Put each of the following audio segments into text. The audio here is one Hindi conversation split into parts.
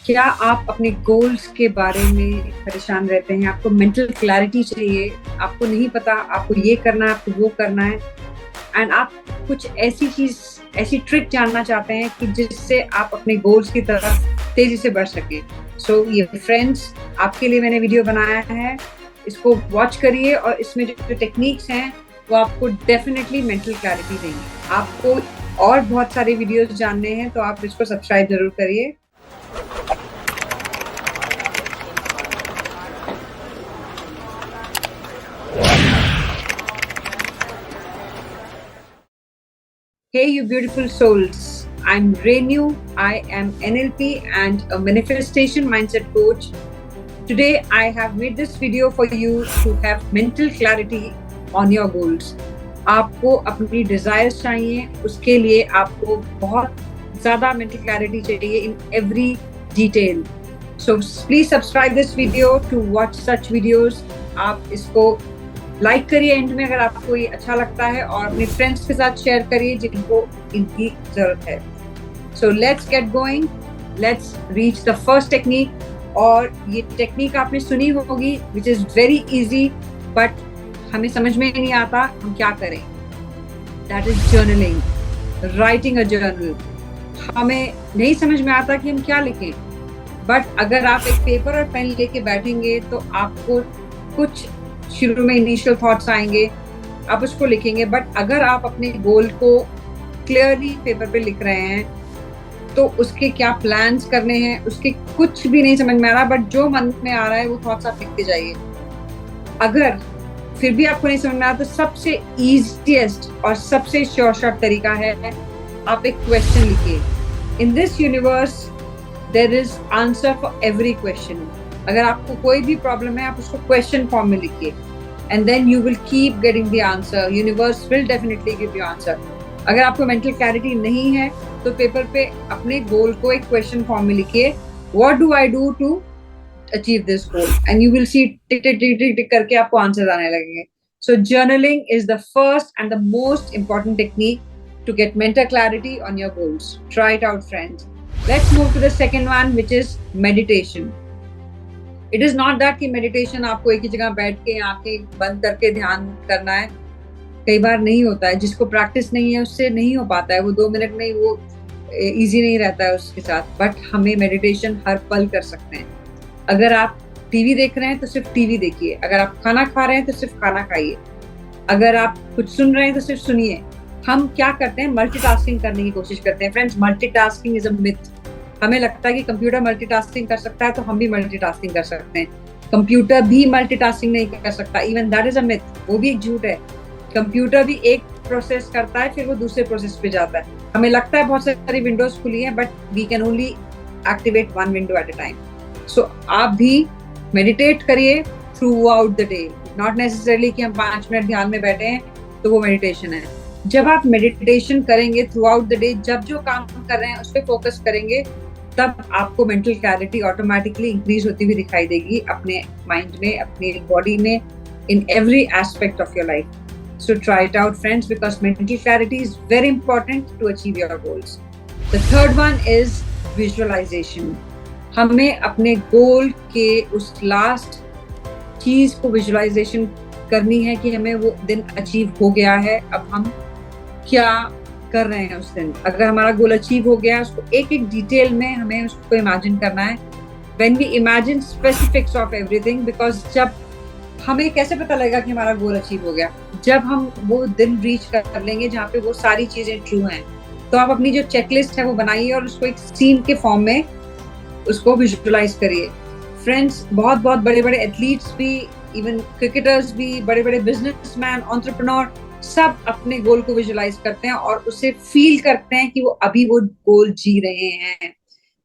क्या आप अपने गोल्स के बारे में परेशान रहते हैं? आपको मेंटल क्लैरिटी चाहिए, आपको नहीं पता आपको ये करना है, आपको वो करना है एंड आप कुछ ऐसी चीज़, ऐसी ट्रिक जानना चाहते हैं कि जिससे आप अपने गोल्स की तरफ तेज़ी से बढ़ सकें। सो ये फ्रेंड्स, आपके लिए मैंने वीडियो बनाया है, इसको वॉच करिए और इसमें जो टेक्निक्स हैं, वो आपको डेफ़िनेटली मेंटल क्लैरिटी देंगी। आपको और बहुत सारे वीडियोज़ जानने हैं, तो आप इसको सब्सक्राइब ज़रूर करिए। Hey, you beautiful souls. I'm Renu. I am NLP and a manifestation mindset coach. Today, I have made this video for you to have mental clarity on your goals. आपको अपनी desires चाहिए, उसके लिए आपको बहुत ज़्यादा mental clarity चाहिए in every detail. So please subscribe this video to watch such videos. आप इसको लाइक करिए एंड में अगर आपको ये अच्छा लगता है और अपने फ्रेंड्स के साथ शेयर करिए जिनको इनकी जरूरत है। So let's get going, let's reach the first technique. और ये टेक्निक आपने सुनी होगी which is very easy, but हमें समझ में नहीं आता हम क्या करें। That is journaling, writing a journal. हमें नहीं समझ में आता कि हम क्या लिखें, बट अगर आप एक पेपर और पेन लेके बैठेंगे तो आपको कुछ शुरू में इनिशियल थॉट्स आएंगे, आप उसको लिखेंगे। बट अगर आप अपने गोल को क्लियरली पेपर पे लिख रहे हैं तो उसके क्या प्लान्स करने हैं, उसके कुछ भी नहीं समझ में आ रहा, बट जो मन में आ रहा है वो थॉट्स आप लिखते जाइए। अगर फिर भी आपको नहीं समझ में आ रहा तो सबसे इजीएस्ट और सबसे श्योर शॉर्ट तरीका है आप एक क्वेश्चन लिखिए। In this universe there is answer for every question. अगर आपको कोई भी प्रॉब्लम है आप उसको क्वेश्चन फॉर्म में लिखिए and then you will keep getting the answer. Universe will definitely give you answer. अगर आपको मेंटल क्लैरिटी नहीं है तो पेपर पे अपने गोल को एक क्वेश्चन फॉर्म में लिखिए, what do I do to achieve this goal, and you will see tick tick tick tick tick करके आपको आंसर आने लगेंगे। So journaling is the first and the most important technique to get mental clarity on your goals. Try it out, friends. Let's move to the second one, which is meditation. It is not that कि मेडिटेशन आपको एक ही जगह बैठ के आंखें बंद करके ध्यान करना है। कई बार नहीं होता है, जिसको प्रैक्टिस नहीं है उससे नहीं हो पाता है, वो 2 मिनट में ही वो इजी नहीं रहता है उसके साथ। बट हमें मेडिटेशन हर पल कर सकते हैं। अगर आप टीवी देख रहे हैं तो सिर्फ टीवी देखिए, अगर आप खाना खा रहे हैं तो सिर्फ खाना खाइए, अगर आप कुछ सुन रहे हैं तो सिर्फ सुनिए। हम क्या करते हैं, मल्टीटास्किंग करने की कोशिश करते हैं। Friends, multitasking is a myth. हमें लगता है कि कंप्यूटर मल्टीटास्किंग कर सकता है तो हम भी मल्टीटास्किंग कर सकते हैं। कंप्यूटर भी मल्टीटास्किंग नहीं कर सकता, even that is a myth, वो भी एक झूठ है। कंप्यूटर भी एक प्रोसेस करता है फिर वो दूसरे प्रोसेस पे जाता है। हमें लगता है बहुत सारी विंडोज खुली हैं, but we can only activate one window at a time. So आप भी मेडिटेट करिए throughout the day, not necessarily कि हम 5 मिनट ध्यान में बैठे हैं तो वो मेडिटेशन है। जब आप मेडिटेशन करेंगे थ्रू आउट द डे, जब जो काम कर रहे हैं उस पर फोकस करेंगे, तब आपको मेंटल क्लैरिटी ऑटोमेटिकली इंक्रीज होती हुई दिखाई देगी अपने माइंड में, अपने बॉडी में, in every aspect of your life. So try it out friends, because mental clarity is very important to achieve your goals. The third one is visualisation. हमें अपने गोल के उस लास्ट चीज को विजुअलाइजेशन करनी है कि हमें वो दिन अचीव हो गया है, अब हम क्या कर रहे हैं उस दिन। अगर हमारा गोल अचीव हो गया है, उसको एक एक डिटेल में हमें उसको इमेजिन करना है। When we imagine specifics of everything, because जब हमें कैसे पता लगेगा कि हमारा गोल अचीव हो गया, जब हम वो दिन रीच कर लेंगे जहाँ पे वो सारी चीजें ट्रू हैं। तो आप अपनी जो चेकलिस्ट है वो बनाइए और उसको एक सीन के फॉर्म में उसको विजुअलाइज करिए। फ्रेंड्स, बहुत बहुत बड़े बड़े एथलीट्स भी, इवन क्रिकेटर्स भी, बड़े बड़े बिजनेसमैन, एंटरप्रेन्योर, सब अपने गोल को विजुअलाइज करते हैं और उसे फील करते हैं कि वो अभी वो गोल जी रहे हैं।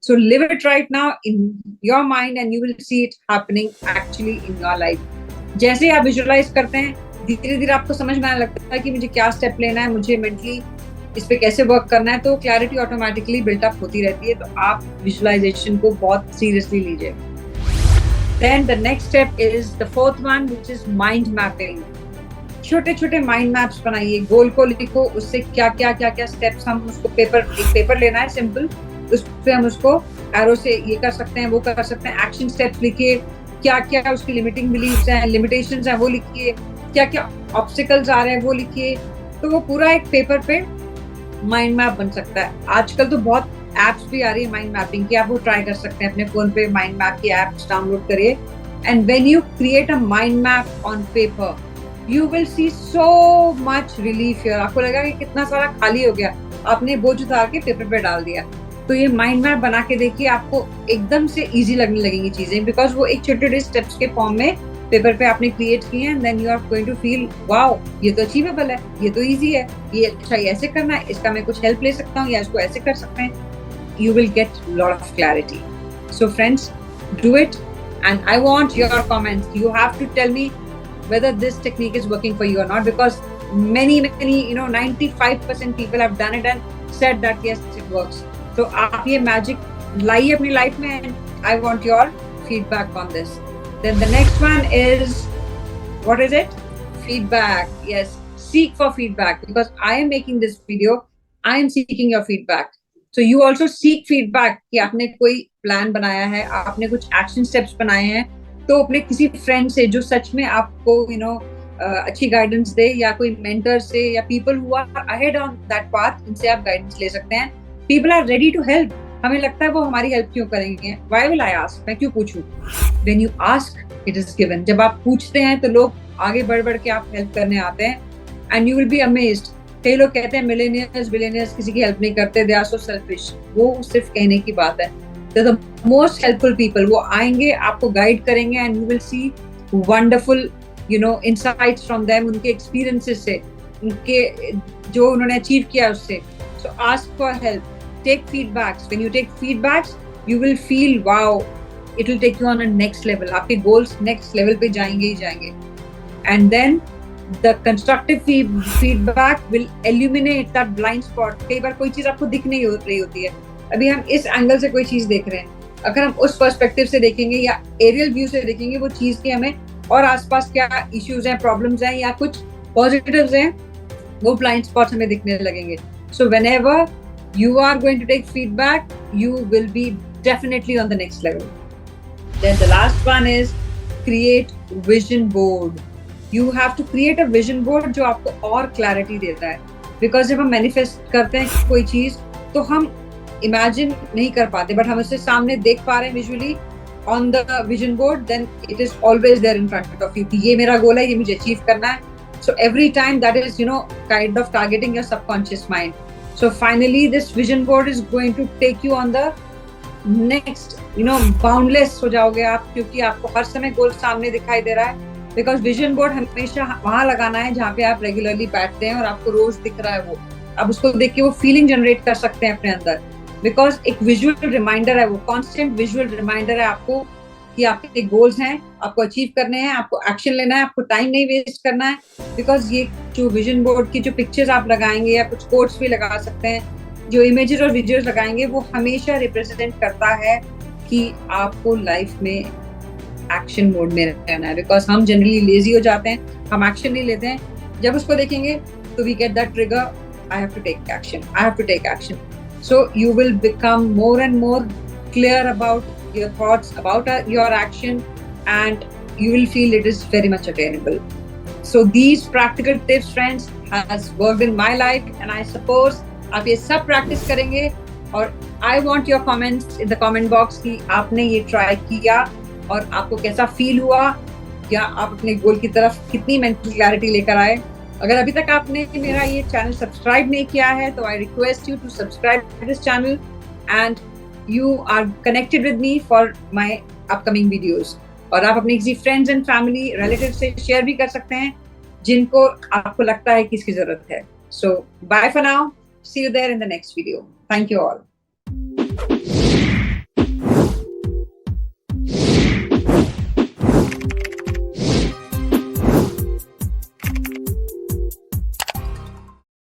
So live it right now in your mind and you will see it happening actually in your life. जैसे आप विजुअलाइज करते हैं, धीरे धीरे आपको समझ में आने लगता है कि मुझे क्या स्टेप लेना है, मुझे मेंटली इस पे कैसे वर्क करना है, तो क्लैरिटी ऑटोमेटिकली बिल्टअप होती रहती है। तो आप विजुअलाइजेशन को बहुत सीरियसली लीजिए। Then the next step is the fourth one, which is mind mapping. छोटे छोटे माइंड मैप्स बनाइए, गोल को लिखो, उससे क्या क्या क्या क्या स्टेप्स, हम उसको एक पेपर लेना है सिंपल, उस पर हम उसको एरो से ये कर सकते हैं, वो कर सकते हैं। एक्शन स्टेप्स लिखिए, क्या क्या उसकी लिमिटिंग बिलीव्स हैं, लिमिटेशंस हैं वो लिखिए, क्या क्या ऑब्स्टिकल्स आ रहे हैं वो लिखिए। तो वो पूरा एक पेपर पे माइंड मैप बन सकता है। आजकल तो बहुत एप्स भी आ रही है माइंड मैपिंग की, आप वो ट्राई कर सकते हैं अपने फोन पे। माइंड मैप की एप्स डाउनलोड करिए, and when you create a mind map on paper, you will C so much relief here. आपको लगेगा कि कितना सारा खाली हो गया, आपने बोझ उतार के पेपर पे डाल दिया। तो ये माइंड मैप बना के देखिए, आपको एकदम से इजी लगने लगेंगी चीजें, बिकॉज वो एक छोटे छोटे स्टेप्स के फॉर्म में पेपर पे आपने क्रिएट किए हैं। Then you are going to feel wow, ये तो अचीवेबल है, ये तो इजी है, ये अच्छा ये ऐसे करना है, इसका मैं कुछ हेल्प ले सकता हूँ या इसको ऐसे कर सकते हैं। You will get a lot of clarity. So friends, do it, and I want your comments. You have to tell me whether this technique is working for you or not, because many 95% people have done it and said that yes, it works. So आप ये magic लाइए अपनी life में, and I want your feedback on this. Then the next one is, what is it? Feedback. Yes, seek for feedback, because I am making this video, I am seeking your feedback. So you also seek feedback कि आपने कोई प्लान बनाया है, आपने कुछ एक्शन स्टेप्स बनाए हैं, तो अपने किसी फ्रेंड से जो सच में आपको अच्छी गाइडेंस दे, या कोई मेंटर से, या people who are ahead on that path, इनसे आप गाइडेंस ले सकते हैं। People are ready to help. हमें लगता है वो हमारी हेल्प क्यों करेंगे, व्हाई विल आई आस्क, मैं क्यों पूछूं। When you ask it is given. जब आप पूछते हैं तो लोग आगे बढ़ बढ़ के आप हेल्प करने आते हैं, and you will be amazed. कई लोग कहते हैं मिलेनियर्स बिलियनियर्स किसी की हेल्प नहीं करते, दे आर सो सेल्फिश। वो सिर्फ कहने की बात है। द मोस्ट हेल्पफुल पीपल, वो आएंगे, आपको गाइड करेंगे, and you will see wonderful insights from them, उनके एक्सपीरियंसेस से, उनके जो उन्होंने अचीव किया उससे। So ask for help, take feedbacks. When you take feedbacks you will feel wow, it will take you on a next level. आपके गोल्स नेक्स्ट लेवल पे जाएंगे ही जाएंगे। And then the constructive feedback will eliminate that blind spot. कई बार कोई चीज आपको दिख नहीं रही होती है, अभी हम इस एंगल से कोई चीज देख रहे हैं, अगर हम उस पर्सपेक्टिव से देखेंगे या एरियल व्यू से देखेंगे, वो चीज के हमें और आसपास क्या इश्यूज हैं, प्रॉब्लम्स हैं, या कुछ पॉजिटिव्स हैं, वो ब्लाइंड स्पॉट्स हमें दिखने लगेंगे। सो whenever you are going to take feedback, you will be definitely on the next level. Then the last one is create vision board. You have to create a vision board जो आपको और क्लैरिटी देता है, बिकॉज जब हम मैनिफेस्ट करते हैं कोई चीज तो हम इमेजिन नहीं कर पाते, बट हम उसे सामने देख पा रहे हैं visually on the vision board, then it is always there in front of you कि ये मेरा गोल है, ये मुझे अचीव करना है। So every time that is kind of targeting your subconscious mind. So finally this vision board is going to take you on the next, boundless हो जाओगे आप, क्योंकि आपको हर समय गोल सामने दिखाई दे रहा है। बिकॉज विजन बोर्ड हमेशा वहां लगाना है जहाँ पे आप रेगुलरली बैठते हैं और आपको रोज दिख रहा है वो, आप उसको देख के वो फीलिंग जनरेट कर सकते हैं अपने अंदर, बिकॉज एक विजुअल रिमाइंडर है, वो कॉन्स्टेंट विजुअल रिमाइंडर है आपको कि आपके गोल्स हैं, आपको अचीव करने हैं, आपको एक्शन लेना है, आपको टाइम नहीं वेस्ट करना है। बिकॉज ये जो विजन बोर्ड की जो पिक्चर्स आप लगाएंगे, या कुछ कोट्स भी लगा सकते हैं, जो इमेजेस और वीडियोस लगाएंगे, वो हमेशा रिप्रेजेंट करता है कि आपको लाइफ में एक्शन मोड में रहना है। बिकॉज हम जनरली लेजी हो जाते हैं, हम एक्शन नहीं लेते हैं। जब उसको देखेंगे तो we get that trigger, I have to take action, I have to take action. So you will become more and more clear about your thoughts, about your action, and you will feel it is very much attainable. So these practical tips, friends, has worked in my life, and I suppose आप ये सब practice करेंगे। और I want your comments in the comment box कि आपने ये try किया और आपको कैसा फील हुआ, या आप अपने गोल की तरफ कितनी मेंटल क्लैरिटी लेकर आए। अगर अभी तक आपने मेरा ये चैनल सब्सक्राइब नहीं किया है तो I request you to subscribe this channel, and you are connected with me for my upcoming videos. और आप अपने किसी फ्रेंड्स एंड फैमिली रिलेटिव से शेयर भी कर सकते हैं जिनको आपको लगता है कि इसकी जरूरत है। So bye for now, see you there in the next video. Thank you all.